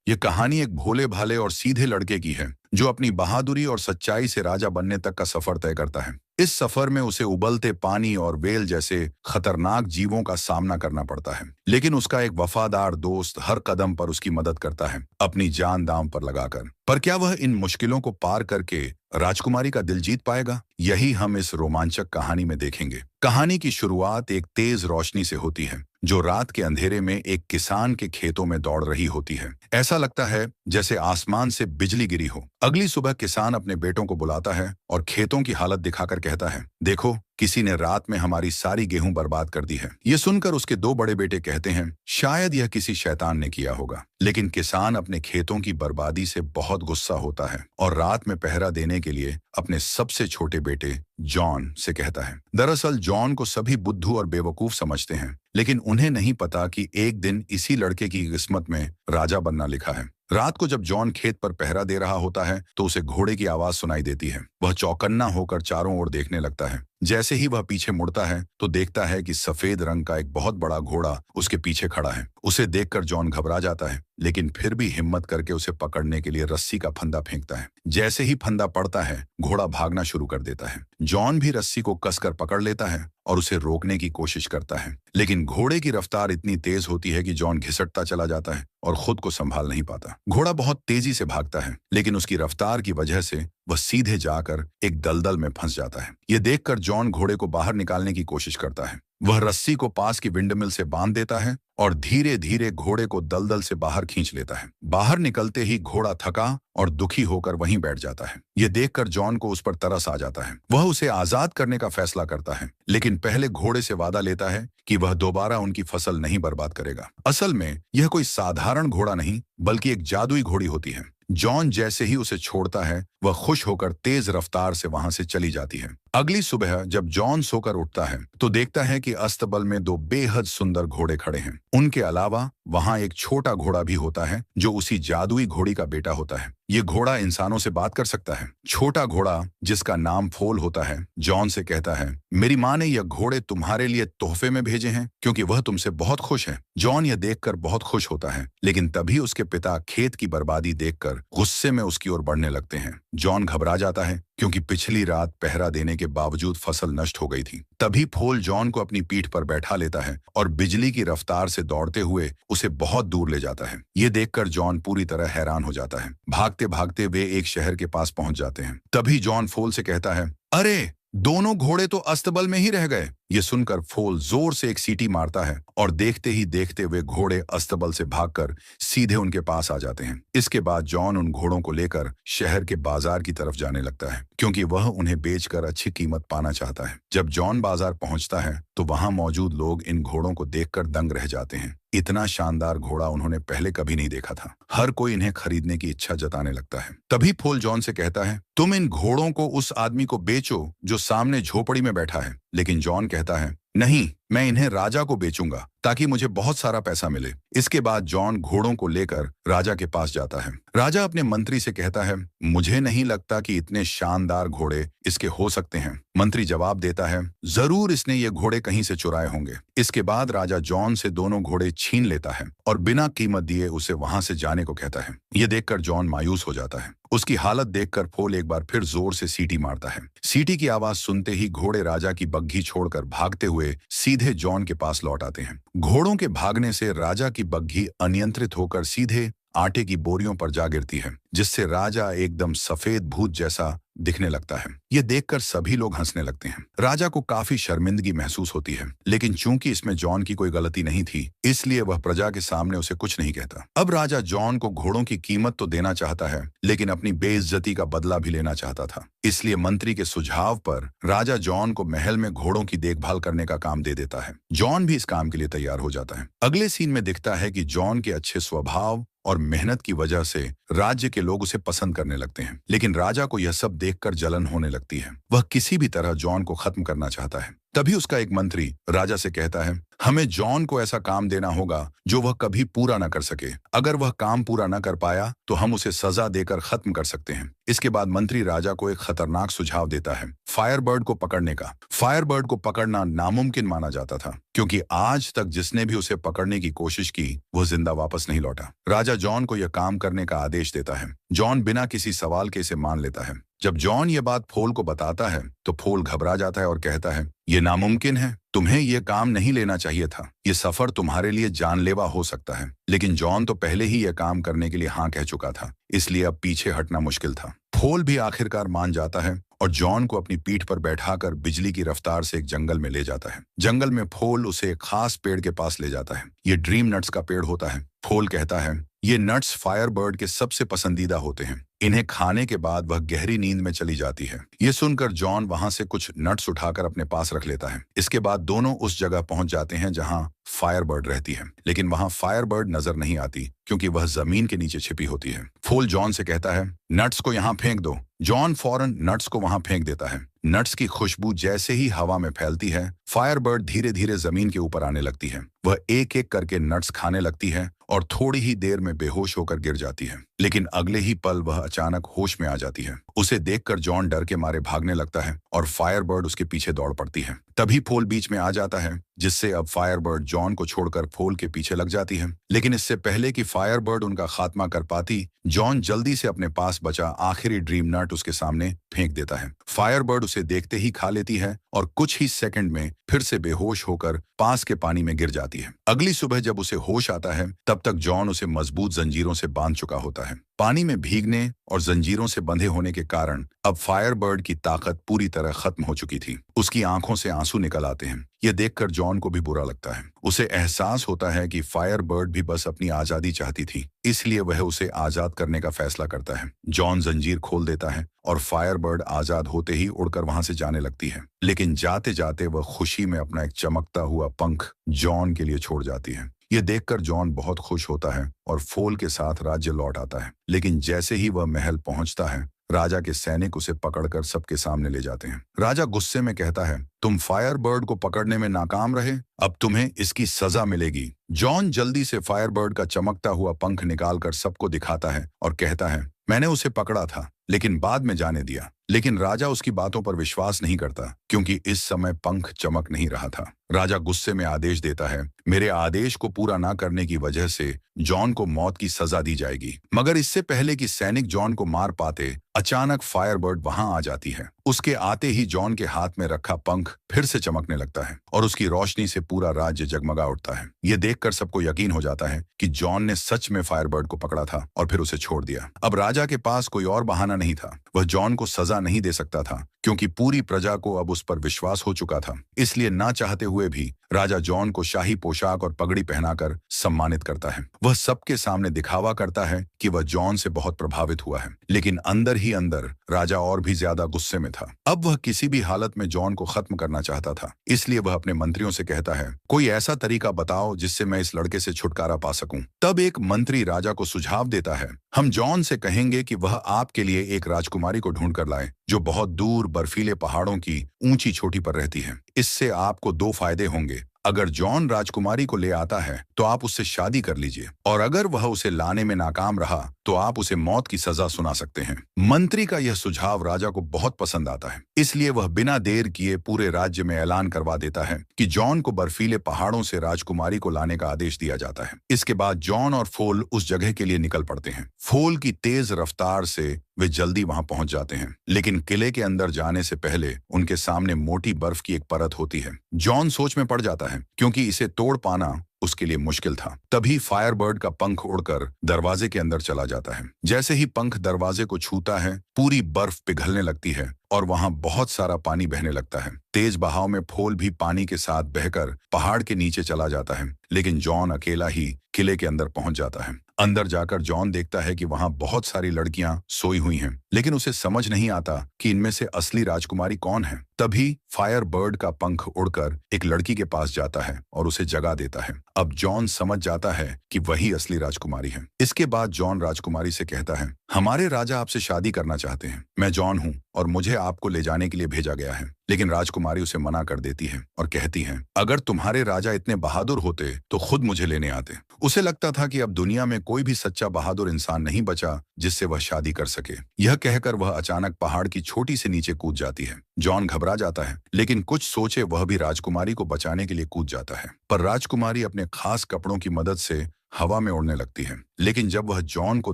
ये कहानी एक भोले भाले और सीधे लड़के की है जो अपनी बहादुरी और सच्चाई से राजा बनने तक का सफर तय करता है। इस सफर में उसे उबलते पानी और वेल जैसे खतरनाक जीवों का सामना करना पड़ता है, लेकिन उसका एक वफादार दोस्त हर कदम पर उसकी मदद करता है, अपनी जान दांव पर लगाकर। पर क्या वह इन मुश्किलों को पार करके राजकुमारी का दिल जीत पाएगा? यही हम इस रोमांचक कहानी में देखेंगे। कहानी की शुरुआत एक तेज रोशनी से होती है जो रात के अंधेरे में एक किसान के खेतों में दौड़ रही होती है। ऐसा लगता है जैसे आसमान से बिजली गिरी हो। अगली सुबह किसान अपने बेटों को बुलाता है और खेतों की हालत दिखाकर कहता है, देखो, किसी ने रात में हमारी सारी गेहूं बर्बाद कर दी है। ये सुनकर उसके दो बड़े बेटे कहते हैं, शायद यह किसी शैतान ने किया होगा। लेकिन किसान अपने खेतों की बर्बादी से बहुत गुस्सा होता है और रात में पहरा देने के लिए अपने सबसे छोटे बेटे जॉन से कहता है। दरअसल जॉन को सभी बुद्धू और बेवकूफ समझते हैं, लेकिन उन्हें नहीं पता कि एक दिन इसी लड़के की किस्मत में राजा बनना लिखा है। रात को जब जॉन खेत पर पहरा दे रहा होता है तो उसे घोड़े की आवाज सुनाई देती है। वह चौकन्ना होकर चारों ओर देखने लगता है। जैसे ही वह पीछे मुड़ता है तो देखता है कि सफेद रंग का एक बहुत बड़ा घोड़ा उसके पीछे खड़ा है। उसे देखकर जॉन घबरा जाता है, लेकिन फिर भी हिम्मत करके उसे पकड़ने के लिए रस्सी का फंदा फेंकता है। जैसे ही फंदा पड़ता है, घोड़ा भागना शुरू कर देता है। जॉन भी रस्सी को कसकर पकड़ लेता है और उसे रोकने की कोशिश करता है, लेकिन घोड़े की रफ्तार इतनी तेज होती है कि जॉन घिसटता चला जाता है और खुद को संभाल नहीं पाता। घोड़ा बहुत तेजी से भागता है, लेकिन उसकी रफ्तार की वजह से वह सीधे जाकर एक दलदल में फंस जाता है। यह देखकर जॉन घोड़े को बाहर निकालने की कोशिश करता है। वह रस्सी को पास की विंडमिल से बांध देता है और धीरे धीरे घोड़े को दलदल से बाहर खींच लेता है। बाहर निकलते ही घोड़ा थका और दुखी होकर वहीं बैठ जाता है। यह देखकर जॉन को उस पर तरस आ जाता है। वह उसे आजाद करने का फैसला करता है, लेकिन पहले घोड़े से वादा लेता है कि वह दोबारा उनकी फसल नहीं बर्बाद करेगा। असल में यह कोई साधारण घोड़ा नहीं, बल्कि एक जादुई घोड़ी होती है। जॉन जैसे ही उसे छोड़ता है, वह खुश होकर तेज रफ्तार से वहां से चली जाती है। अगली सुबह जब जॉन सोकर उठता है तो देखता है कि अस्तबल में दो बेहद सुंदर घोड़े खड़े हैं। उनके अलावा वहां एक छोटा घोड़ा भी होता है जो उसी जादुई घोड़ी का बेटा होता है। ये घोड़ा इंसानों से बात कर सकता है। छोटा घोड़ा, जिसका नाम फोल होता है, जॉन से कहता है, मेरी माँ ने यह घोड़े तुम्हारे लिए तोहफे में भेजे हैं क्योंकि वह तुमसे बहुत खुश है। जॉन यह देखकर बहुत खुश होता है, लेकिन तभी उसके पिता खेत की बर्बादी देखकर गुस्से में उसकी ओर बढ़ने लगते हैं। जॉन घबरा जाता है क्योंकि पिछली रात पहरा देने के बावजूद फसल नष्ट हो गई थी। तभी फोल जॉन को अपनी पीठ पर बैठा लेता है और बिजली की रफ्तार से दौड़ते हुए उसे बहुत दूर ले जाता है। ये देखकर जॉन पूरी तरह हैरान हो जाता है। भागते भागते वे एक शहर के पास पहुंच जाते हैं। तभी जॉन फोल से कहता है, अरे, दोनों घोड़े तो अस्तबल में ही रह गए। ये सुनकर फोल जोर से एक सीटी मारता है और देखते ही देखते वे घोड़े अस्तबल से भागकर सीधे उनके पास आ जाते हैं। इसके बाद जॉन उन घोड़ों को लेकर शहर के बाजार की तरफ जाने लगता है, क्योंकि वह उन्हें बेचकर अच्छी कीमत पाना चाहता है। जब जॉन बाजार पहुंचता है तो वहां मौजूद लोग इन घोड़ों को देखकर दंग रह जाते हैं। इतना शानदार घोड़ा उन्होंने पहले कभी नहीं देखा था। हर कोई इन्हें खरीदने की इच्छा जताने लगता है। तभी फोल जॉन से कहता है, तुम इन घोड़ों को उस आदमी को बेचो जो सामने झोपड़ी में बैठा है। लेकिन जॉन कहता है, नहीं, मैं इन्हें राजा को बेचूंगा ताकि मुझे बहुत सारा पैसा मिले। इसके बाद जॉन घोड़ों को लेकर राजा के पास जाता है। राजा अपने मंत्री से कहता है, मुझे नहीं लगता कि इतने शानदार घोड़े इसके हो सकते हैं। मंत्री जवाब देता है, जरूर इसने ये घोड़े कहीं से चुराए होंगे। इसके बाद राजा जॉन से दोनों घोड़े छीन लेता है और बिना कीमत दिए उसे वहां से जाने को कहता है। ये देखकर जॉन मायूस हो जाता है। उसकी हालत देखकर फोल एक बार फिर जोर से सीटी मारता है। सीटी की आवाज सुनते ही घोड़े राजा की बग्घी छोड़कर भागते हुए सीधे जॉन के पास लौट आते हैं। घोड़ों के भागने से राजा की बग्घी अनियंत्रित होकर सीधे आटे की बोरियों पर जा गिरती है, जिससे राजा एकदम सफेद भूत जैसा दिखने लगता है। ये देखकर सभी लोग हंसने लगते हैं। राजा को काफी शर्मिंदगी महसूस होती है, लेकिन चूंकि इसमें जॉन की कोई गलती नहीं थी, इसलिए वह प्रजा के सामने उसे कुछ नहीं कहता। अब राजा जॉन को घोड़ों की कीमत तो देना चाहता है, लेकिन अपनी बेइज्जती का बदला भी लेना चाहता था। इसलिए मंत्री के सुझाव पर राजा जॉन को महल में घोड़ों की देखभाल करने का काम दे देता है। जॉन भी इस काम के लिए तैयार हो जाता है। अगले सीन में दिखता है कि जॉन के अच्छे स्वभाव और मेहनत की वजह से राज्य के लोग उसे पसंद करने लगते हैं, लेकिन राजा को यह सब देखकर जलन होने लगती है। वह किसी भी तरह जॉन को खत्म करना चाहता है। तभी उसका एक मंत्री राजा से कहता है, हमें जॉन को ऐसा काम देना होगा जो वह कभी पूरा न कर सके। अगर वह काम पूरा न कर पाया तो हम उसे सजा देकर खत्म कर सकते हैं। इसके बाद मंत्री राजा को एक खतरनाक सुझाव देता है, फायरबर्ड को पकड़ने का। फायरबर्ड को पकड़ना नामुमकिन माना जाता था क्योंकि आज तक जिसने भी उसे पकड़ने की कोशिश की वो जिंदा वापस नहीं लौटा। राजा जॉन को यह काम करने का आदेश देता है। जॉन बिना किसी सवाल के इसे मान लेता है। जब जॉन ये बात फोल को बताता है तो फोल घबरा जाता है और कहता है, ये नामुमकिन है, तुम्हें यह काम नहीं लेना चाहिए था, ये सफर तुम्हारे लिए जानलेवा हो सकता है। लेकिन जॉन तो पहले ही यह काम करने के लिए हाँ कह चुका था, इसलिए अब पीछे हटना मुश्किल था। फोल भी आखिरकार मान जाता है और जॉन को अपनी पीठ पर बैठाकर बिजली की रफ्तार से एक जंगल में ले जाता है। जंगल में फोल उसे एक खास पेड़ के पास ले जाता है। ये ड्रीम नट्स का पेड़ होता है। फोल कहता है, ये नट्स फायरबर्ड के सबसे पसंदीदा होते हैं, इन्हें खाने के बाद वह गहरी नींद में चली जाती है। ये सुनकर जॉन वहां से कुछ नट्स उठाकर अपने पास रख लेता है। इसके बाद दोनों उस जगह पहुंच जाते हैं जहां फायरबर्ड रहती है, लेकिन वहां फायरबर्ड नजर नहीं आती क्योंकि वह जमीन के नीचे छिपी होती है। फोल जॉन से कहता है, नट्स को यहाँ फेंक दो। जॉन फौरन नट्स को वहां फेंक देता है। नट्स की खुशबू जैसे ही हवा में फैलती है, फायरबर्ड धीरे धीरे जमीन के ऊपर आने लगती है। वह एक एक करके नट्स खाने लगती है और थोड़ी ही देर में बेहोश होकर गिर जाती है। लेकिन अगले ही पल वह अचानक होश में आ जाती है। उसे देखकर जॉन डर के मारे भागने लगता है और फायरबर्ड उसके पीछे दौड़ पड़ती है। तभी फोल बीच में आ जाता है, जिससे अब फायरबर्ड जॉन को छोड़कर फोल के पीछे लग जाती है। लेकिन इससे पहले कि फायरबर्ड उनका खात्मा कर पाती, जॉन जल्दी से अपने पास बचा आखिरी ड्रीम नट उसके सामने फेंक देता है। फायरबर्ड उसे देखते ही खा लेती है और कुछ ही सेकंड में फिर से बेहोश होकर पास के पानी में गिर जाती है। अगली सुबह जब उसे होश आता है, तब तक जॉन उसे मजबूत जंजीरों से बांध चुका होता है। पानी में भीगने और जंजीरों से बंधे होने के कारण अब फायरबर्ड की ताकत पूरी तरह खत्म हो चुकी थी। उसकी आंखों से आंसू निकल आते हैं। यह देखकर जॉन को भी बुरा लगता है। उसे एहसास होता है कि फायरबर्ड भी बस अपनी आजादी चाहती थी, इसलिए वह उसे आजाद करने का फैसला करता है। जॉन जंजीर खोल देता है और फायरबर्ड आजाद होते ही उड़कर वहां से जाने लगती है। लेकिन जाते जाते वह खुशी में अपना एक चमकता हुआ पंख जॉन के लिए छोड़ जाती है। यह देखकर जॉन बहुत खुश होता है और फोल के साथ राज्य लौट आता है। लेकिन जैसे ही वह महल पहुंचता है, राजा के सैनिक उसे पकड़कर सबके सामने ले जाते हैं। राजा गुस्से में कहता है, तुम फायरबर्ड को पकड़ने में नाकाम रहे, अब तुम्हें इसकी सजा मिलेगी। जॉन जल्दी से फायरबर्ड का चमकता हुआ पंख निकालकर सबको दिखाता है और कहता है, मैंने उसे पकड़ा था लेकिन बाद में जाने दिया। लेकिन राजा उसकी बातों पर विश्वास नहीं करता क्योंकि इस समय पंख चमक नहीं रहा था। राजा गुस्से में आदेश देता है, मेरे आदेश को पूरा ना करने की वजह से जॉन को मौत की सजा दी जाएगी। मगर इससे पहले कि सैनिक जॉन को मार पाते, अचानक फायरबर्ड वहां आ जाती है। उसके आते ही जॉन के हाथ में रखा पंख फिर से चमकने लगता है और उसकी रोशनी से पूरा राज्य जगमगा उठता है। यह देखकर सबको यकीन हो जाता है कि जॉन ने सच में फायरबर्ड को पकड़ा था और फिर उसे छोड़ दिया। अब राजा के पास कोई और बहाना नहीं था। वह जॉन को सजा नहीं दे सकता था क्योंकि पूरी प्रजा को अब उस पर विश्वास हो चुका था। इसलिए ना चाहते हुए भी राजा जॉन को शाही पोशाक और पगड़ी पहनाकर सम्मानित करता है। वह सबके सामने दिखावा करता है कि वह जॉन से बहुत प्रभावित हुआ है, लेकिन अंदर ही अंदर राजा और भी ज्यादा गुस्से में था। अब वह किसी भी हालत में जॉन को खत्म करना चाहता था। इसलिए वह अपने मंत्रियों से कहता है, कोई ऐसा तरीका बताओ जिससे मैं इस लड़के से छुटकारा पा सकूं। तब एक मंत्री राजा को सुझाव देता है, हम जॉन से कहेंगे कि वह आपके लिए एक राजकुमारी को ढूंढ कर लाए जो बहुत दूर बर्फीले पहाड़ों की ऊंची चोटी पर रहती है। इससे आपको दो फायदे होंगे। अगर जॉन राजकुमारी को ले आता है तो आप उससे शादी कर लीजिए, और अगर वह उसे लाने में नाकाम रहा तो आप उसे मौत की सजा सुना सकते हैं। मंत्री का यह सुझाव राजा को बहुत पसंद आता है, इसलिए वह बिना देर किए पूरे राज्य में ऐलान करवा देता है कि जॉन को बर्फीले पहाड़ों से राजकुमारी को लाने का आदेश दिया जाता है। इसके बाद जॉन और फोल उस जगह के लिए निकल पड़ते हैं। फोल की तेज रफ्तार से वे जल्दी वहां पहुंच जाते हैं, लेकिन किले के अंदर जाने से पहले उनके सामने मोटी बर्फ की एक परत होती है। जॉन सोच में पड़ जाता है क्योंकि इसे तोड़ पाना उसके लिए मुश्किल था। तभी फायरबर्ड का पंख उड़कर दरवाजे के अंदर चला जाता है। जैसे ही पंख दरवाजे को छूता है, पूरी बर्फ पिघलने लगती है और वहां बहुत सारा पानी बहने लगता है। तेज बहाव में फोल भी पानी के साथ बहकर पहाड़ के नीचे चला जाता है, लेकिन जॉन अकेला ही किले के अंदर पहुंच जाता है। अंदर जाकर जॉन देखता है कि वहां बहुत सारी लड़कियां सोई हुई हैं, लेकिन उसे समझ नहीं आता कि इनमें से असली राजकुमारी कौन है। तभी फायर बर्ड का पंख उड़कर एक लड़की के पास जाता है और उसे जगा देता है। अब जॉन समझ जाता है कि वही असली राजकुमारी है। इसके बाद जॉन राजकुमारी से कहता है, हमारे राजा आपसे शादी करना चाहते हैं। मैं जॉन हूँ और मुझे आपको ले जाने के लिए भेजा गया है। लेकिन राजकुमारी उसे मना कर देती है और कहती है, अगर तुम्हारे राजा इतने बहादुर होते तो खुद मुझे लेने आते। उसे लगता था कि अब दुनिया में कोई भी सच्चा बहादुर इंसान नहीं बचा जिससे वह शादी कर सके। यह कहकर वह अचानक पहाड़ की छोटी से नीचे कूद जाती है। जॉन घबरा जाता है, लेकिन कुछ सोचे वह भी राजकुमारी को बचाने के लिए कूद जाता है। पर राजकुमारी अपने खास कपड़ों की मदद से हवा में उड़ने लगती है। लेकिन जब वह जॉन को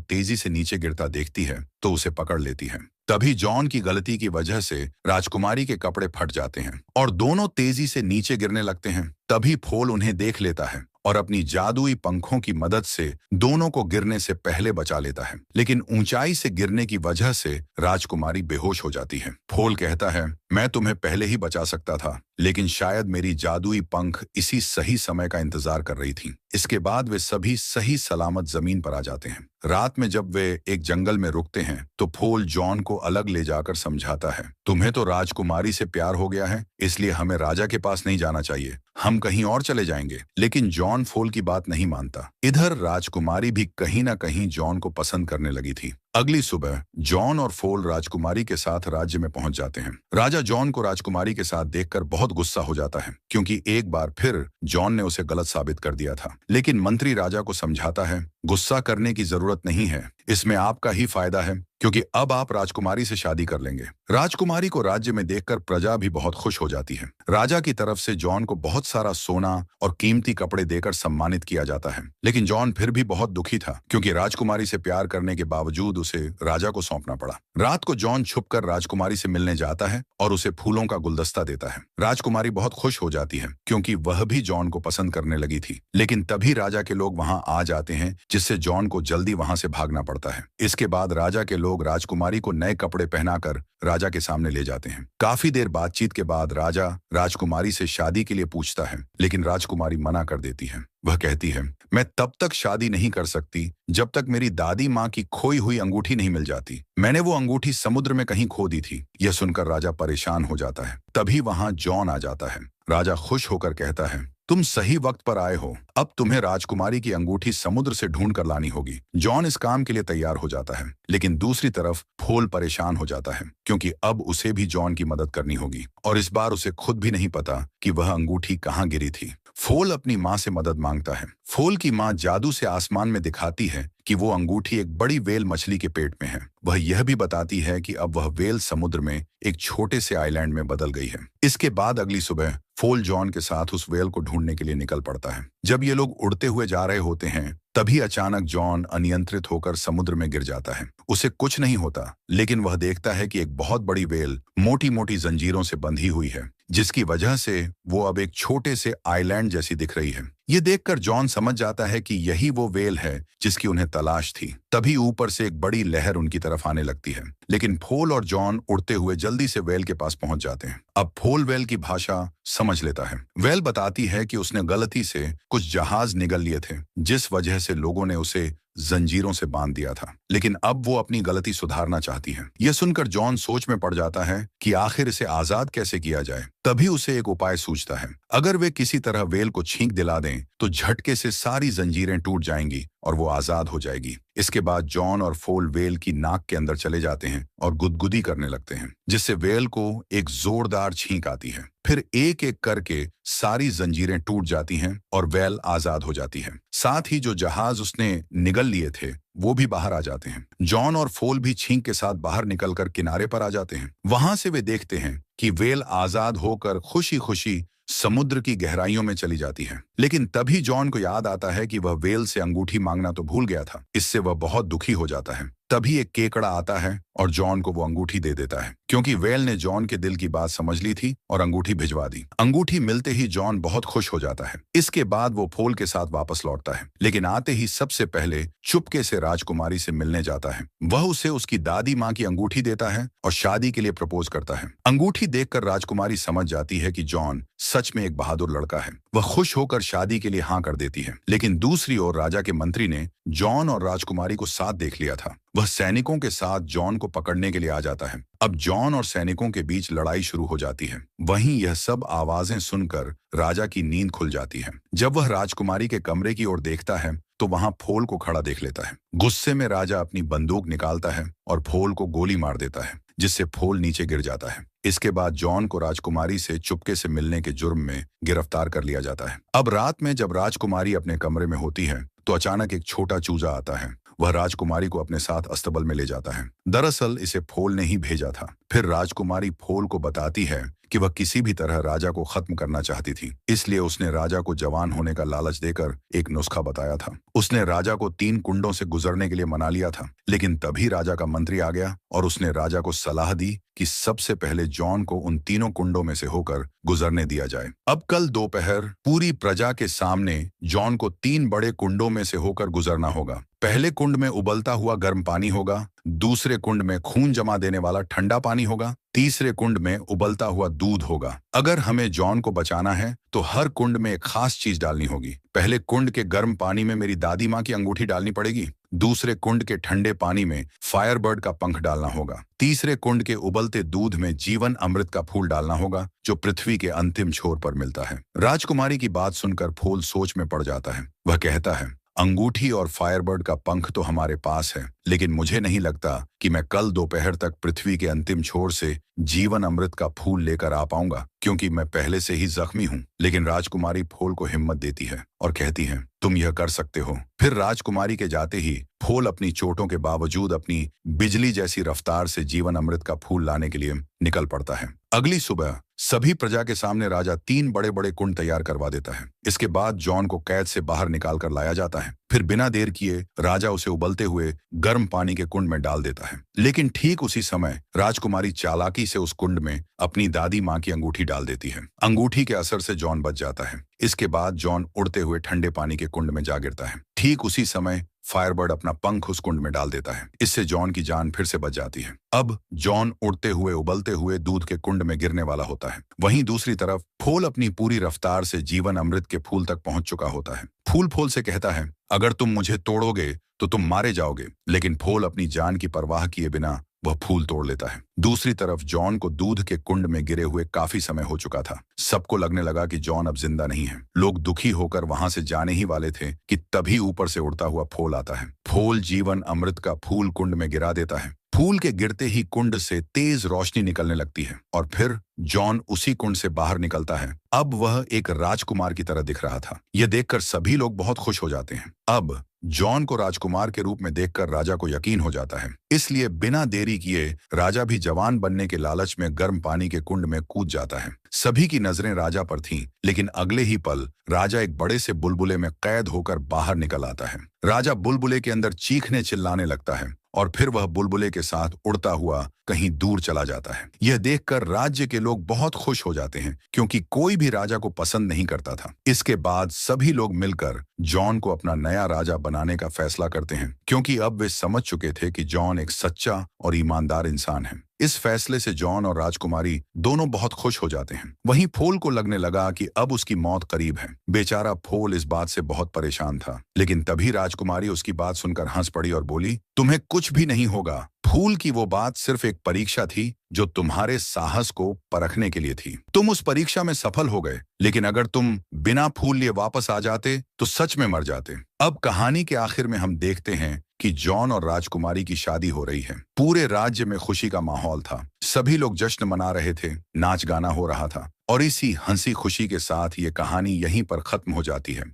तेजी से नीचे गिरता देखती है तो उसे पकड़ लेती है। तभी जॉन की गलती की वजह से राजकुमारी के कपड़े फट जाते हैं और दोनों तेजी से नीचे गिरने लगते हैं। तभी फोल उन्हें देख लेता है और अपनी जादुई पंखों की मदद से दोनों को गिरने से पहले बचा लेता है। लेकिन ऊंचाई से गिरने की वजह से राजकुमारी बेहोश हो जाती है। फोल कहता है, मैं तुम्हें पहले ही बचा सकता था, लेकिन शायद मेरी जादुई पंख इसी सही समय का इंतजार कर रही थी। इसके बाद वे सभी सही सलामत जमीन पर आ जाते हैं। रात में जब वे एक जंगल में रुकते हैं तो फोल जॉन को अलग ले जाकर समझाता है, तुम्हें तो राजकुमारी से प्यार हो गया है, इसलिए हमें राजा के पास नहीं जाना चाहिए, हम कहीं और चले जाएंगे। लेकिन जॉन फोल की बात नहीं मानता। इधर राजकुमारी भी कहीं ना कहीं जॉन को पसंद करने लगी थी। अगली सुबह जॉन और फोल राजकुमारी के साथ राज्य में पहुंच जाते हैं। राजा जॉन को राजकुमारी के साथ देखकर बहुत गुस्सा हो जाता है, क्योंकि एक बार फिर जॉन ने उसे गलत साबित कर दिया था। लेकिन मंत्री राजा को समझाता है, गुस्सा करने की जरूरत नहीं है, इसमें आपका ही फायदा है, क्योंकि अब आप राजकुमारी से शादी कर लेंगे। राजकुमारी को राज्य में देखकर प्रजा भी बहुत खुश हो जाती है। राजा की तरफ से जॉन को बहुत सारा सोना और कीमती कपड़े देकर सम्मानित किया जाता है। लेकिन जॉन फिर भी बहुत दुखी था, क्योंकि राजकुमारी से प्यार करने के बावजूद उसे राजा को सौंपना पड़ा। रात को जॉन छुपकर राजकुमारी से मिलने जाता है और उसे फूलों का गुलदस्ता देता है। राजकुमारी बहुत खुश हो जाती है, क्योंकि वह भी जॉन को पसंद करने लगी थी। लेकिन तभी राजा के लोग वहां आ जाते हैं, जिससे जॉन को जल्दी वहां से भागना पड़ता है। इसके बाद राजा के लोग राजकुमारी को नए कपड़े पहनाकर राजा के सामने ले जाते हैं। काफी देर बातचीत के बाद राजा राजकुमारी से शादी के लिए पूछता है, लेकिन राजकुमारी मना कर देती है। वह कहती है, मैं तब तक शादी नहीं कर सकती जब तक मेरी दादी माँ की खोई हुई अंगूठी नहीं मिल जाती। मैंने वो अंगूठी समुद्र में कहीं खो दी थी। यह सुनकर राजा परेशान हो जाता है। तभी वहां जॉन आ जाता है। राजा खुश होकर कहता है, तुम सही वक्त पर आए हो, अब तुम्हें राजकुमारी की अंगूठी समुद्र से ढूंढ कर लानी होगी। जॉन इस काम के लिए तैयार हो जाता है, लेकिन दूसरी तरफ फोल परेशान हो जाता है, क्योंकि अब उसे भी जॉन की मदद करनी होगी और इस बार उसे खुद भी नहीं पता कि वह अंगूठी कहाँ गिरी थी। फोल अपनी माँ से मदद मांगता है। फोल की माँ जादू से आसमान में दिखाती है कि वो अंगूठी एक बड़ी वेल मछली के पेट में है। वह यह भी बताती है कि अब वह वेल समुद्र में एक छोटे से आइलैंड में बदल गई है। इसके बाद अगली सुबह फोल जॉन के साथ उस वेल को ढूंढने के लिए निकल पड़ता है। जब ये लोग उड़ते हुए जा रहे होते हैं, तभी अचानक जॉन अनियंत्रित होकर समुद्र में गिर जाता है। उसे कुछ नहीं होता, लेकिन वह देखता है कि एक बहुत बड़ी वेल मोटी मोटी जंजीरों से बंधी हुई है, जिसकी वजह से वो अब एक छोटे से आइलैंड जैसी दिख रही है। ये देखकर जॉन समझ जाता है कि यही वो वेल है जिसकी उन्हें तलाश थी। तभी ऊपर से एक बड़ी लहर उनकी तरफ आने लगती है, लेकिन फोल और जॉन उड़ते हुए जल्दी से वेल के पास पहुंच जाते हैं। अब फोल वेल की भाषा समझ लेता है। वेल बताती है कि उसने गलती से कुछ जहाज निगल लिए थे, जिस वजह से लोगों ने उसे जंजीरों से बांध दिया था, लेकिन अब वो अपनी गलती सुधारना चाहती है। यह सुनकर जॉन सोच में पड़ जाता है कि आखिर इसे आजाद कैसे किया जाए। तभी उसे एक उपाय सूझता है। अगर वे किसी तरह वेल को छींक दिला दें तो झटके से सारी जंजीरें टूट जाएंगी और वो आजाद हो जाएगी। इसके बाद जॉन और फोल वेल की नाक के अंदर चले जाते हैं और गुदगुदी करने लगते हैं, जिससे वेल को एक जोरदार छींक आती है। फिर एक एक करके सारी जंजीरें टूट जाती हैं और वेल आजाद हो जाती है। साथ ही जो जहाज उसने निगल लिए थे वो भी बाहर आ जाते हैं। जॉन और फोल भी छींक के साथ बाहर निकलकर किनारे पर आ जाते हैं। वहां से वे देखते हैं कि वेल आजाद होकर खुशी खुशी समुद्र की गहराइयों में चली जाती है। लेकिन तभी जॉन को याद आता है कि वह वेल से अंगूठी मांगना तो भूल गया था। इससे वह बहुत दुखी हो जाता है। तभी एक केकड़ा आता है और जॉन को वो अंगूठी दे देता है, क्योंकि वेल ने जॉन के दिल की बात समझ ली थी और अंगूठी भिजवा दी। अंगूठी मिलते ही जॉन बहुत खुश हो जाता है। इसके बाद वो फोल के साथ वापस लौटता है, लेकिन आते ही सबसे पहले चुपके से राजकुमारी से मिलने जाता है। वह उसे उसकी दादी माँ की अंगूठी देता है और शादी के लिए प्रपोज करता है। अंगूठी देखकर राजकुमारी समझ जाती है कि जॉन सच में एक बहादुर लड़का है। वह खुश होकर शादी के लिए हाँ कर देती है। लेकिन दूसरी ओर राजा के मंत्री ने जॉन और राजकुमारी को साथ देख लिया था। वह सैनिकों के साथ जॉन को पकड़ने के लिए आ जाता है। अब जॉन और सैनिकों के बीच लड़ाई शुरू हो जाती है। वहीं यह सब आवाजें सुनकर राजा की नींद खुल जाती है। जब वह राजकुमारी के कमरे की ओर देखता है तो वहां फोल को खड़ा देख लेता है। गुस्से में राजा अपनी बंदूक निकालता है और फोल को गोली मार देता है, जिससे फोल नीचे गिर जाता है। इसके बाद जॉन को राजकुमारी से चुपके से मिलने के जुर्म में गिरफ्तार कर लिया जाता है। अब रात में जब राजकुमारी अपने कमरे में होती है तो अचानक एक छोटा चूजा आता है। वह राजकुमारी को अपने साथ अस्तबल में ले जाता है। दरअसल इसे फोल ने ही भेजा था। फिर राजकुमारी फोल को बताती है कि वह किसी भी तरह राजा को खत्म करना चाहती थी, इसलिए उसने राजा को जवान होने का लालच देकर एक नुस्खा बताया था। उसने राजा को 3 कुंडों से गुजरने के लिए मना लिया था, लेकिन तभी राजा का मंत्री आ गया और उसने राजा को सलाह दी कि सबसे पहले जॉन को उन तीनों कुंडों में से होकर गुजरने दिया जाए। अब कल दोपहर पूरी प्रजा के सामने जॉन को 3 बड़े कुंडों में से होकर गुजरना होगा। पहले कुंड में उबलता हुआ गर्म पानी होगा, दूसरे कुंड में खून जमा देने वाला ठंडा पानी होगा, तीसरे कुंड में उबलता हुआ दूध होगा। अगर हमें जॉन को बचाना है तो हर कुंड में एक खास चीज डालनी होगी। पहले कुंड के गर्म पानी में मेरी दादी माँ की अंगूठी डालनी पड़ेगी, दूसरे कुंड के ठंडे पानी में फायरबर्ड का पंख डालना होगा, तीसरे कुंड के उबलते दूध में जीवन अमृत का फूल डालना होगा जो पृथ्वी के अंतिम छोर पर मिलता है। राजकुमारी की बात सुनकर फूल सोच में पड़ जाता है। वह कहता है, अंगूठी और फायरबर्ड का पंख तो हमारे पास है, लेकिन मुझे नहीं लगता कि मैं कल दोपहर तक पृथ्वी के अंतिम छोर से जीवन अमृत का फूल लेकर आ पाऊंगा, क्योंकि मैं पहले से ही जख्मी हूं। लेकिन राजकुमारी फूल को हिम्मत देती है और कहती है, तुम यह कर सकते हो। फिर राजकुमारी के जाते ही फूल अपनी चोटों के बावजूद अपनी बिजली जैसी रफ्तार से जीवन अमृत का फूल लाने के लिए निकल पड़ता है। अगली सुबह सभी प्रजा के सामने राजा 3 बड़े बड़े कुंड तैयार करवा देता है। इसके बाद जॉन को कैद से बाहर निकाल कर लाया जाता है। फिर बिना देर किए राजा उसे उबलते हुए गर्म पानी के कुंड में डाल देता है। लेकिन ठीक उसी समय राजकुमारी चालाकी से उस कुंड में अपनी दादी माँ की अंगूठी डाल देती है। अंगूठी के असर से जॉन बच जाता है। इसके बाद जॉन उड़ते हुए ठंडे पानी के कुंड में जा गिरता है। ठीक उसी समय फायरबर्ड अपना पंख उस कुंड में डाल देता है। इससे जॉन की जान फिर से बच जाती है। अब जॉन उड़ते हुए उबलते हुए दूध के कुंड में गिरने वाला होता है। वहीं दूसरी तरफ फूल अपनी पूरी रफ्तार से जीवन अमृत के फूल तक पहुंच चुका होता है। फूल से कहता है, अगर तुम मुझे तोड़ोगे तो तुम मारे जाओगे। लेकिन फूल अपनी जान की परवाह किए बिना वह फूल तोड़ लेता है। दूसरी तरफ जॉन को दूध के कुंड में गिरे हुए काफी समय हो चुका था। सबको लगने लगा कि जॉन अब जिंदा नहीं है। लोग दुखी होकर वहां से जाने ही वाले थे कि तभी ऊपर से उड़ता हुआ फूल आता है। फूल जीवन अमृत का फूल कुंड में गिरा देता है। फूल के गिरते ही कुंड से तेज रोशनी निकलने लगती है और फिर जॉन उसी कुंड से बाहर निकलता है। अब वह एक राजकुमार की तरह दिख रहा था। यह देखकर सभी लोग बहुत खुश हो जाते हैं। अब जॉन को राजकुमार के रूप में देखकर राजा को यकीन हो जाता है। इसलिए बिना देरी किए राजा भी जवान बनने के लालच में गर्म पानी के कुंड में कूद जाता है। सभी की नजरें राजा पर थीं, लेकिन अगले ही पल राजा एक बड़े से बुलबुले में कैद होकर बाहर निकल आता है। राजा बुलबुले के अंदर चीखने चिल्लाने लगता है और फिर वह बुलबुले के साथ उड़ता हुआ कहीं दूर चला जाता है। यह देखकर राज्य के लोग बहुत खुश हो जाते हैं, क्योंकि कोई भी राजा को पसंद नहीं करता था। इसके बाद सभी लोग मिलकर जॉन को अपना नया राजा बनाने का फैसला करते हैं, क्योंकि अब वे समझ चुके थे कि जॉन एक सच्चा और ईमानदार इंसान है। इस फैसले से जॉन और राजकुमारी दोनों बहुत खुश हो जाते हैं। वहीं फूल को लगने लगा कि अब उसकी मौत करीब है। बेचारा फूल इस बात से बहुत परेशान था, लेकिन तभी राजकुमारी उसकी बात सुनकर हंस पड़ी और बोली, तुम्हें कुछ भी नहीं होगा। फूल की वो बात सिर्फ एक परीक्षा थी जो तुम्हारे साहस को परखने के लिए थी। तुम उस परीक्षा में सफल हो गए, लेकिन अगर तुम बिना फूल लिए वापस आ जाते तो सच में मर जाते। अब कहानी के आखिर में हम देखते हैं कि जॉन और राजकुमारी की शादी हो रही है। पूरे राज्य में खुशी का माहौल था। सभी लोग जश्न मना रहे थे, नाच गाना हो रहा था और इसी हंसी खुशी के साथ ये कहानी यहीं पर खत्म हो जाती है।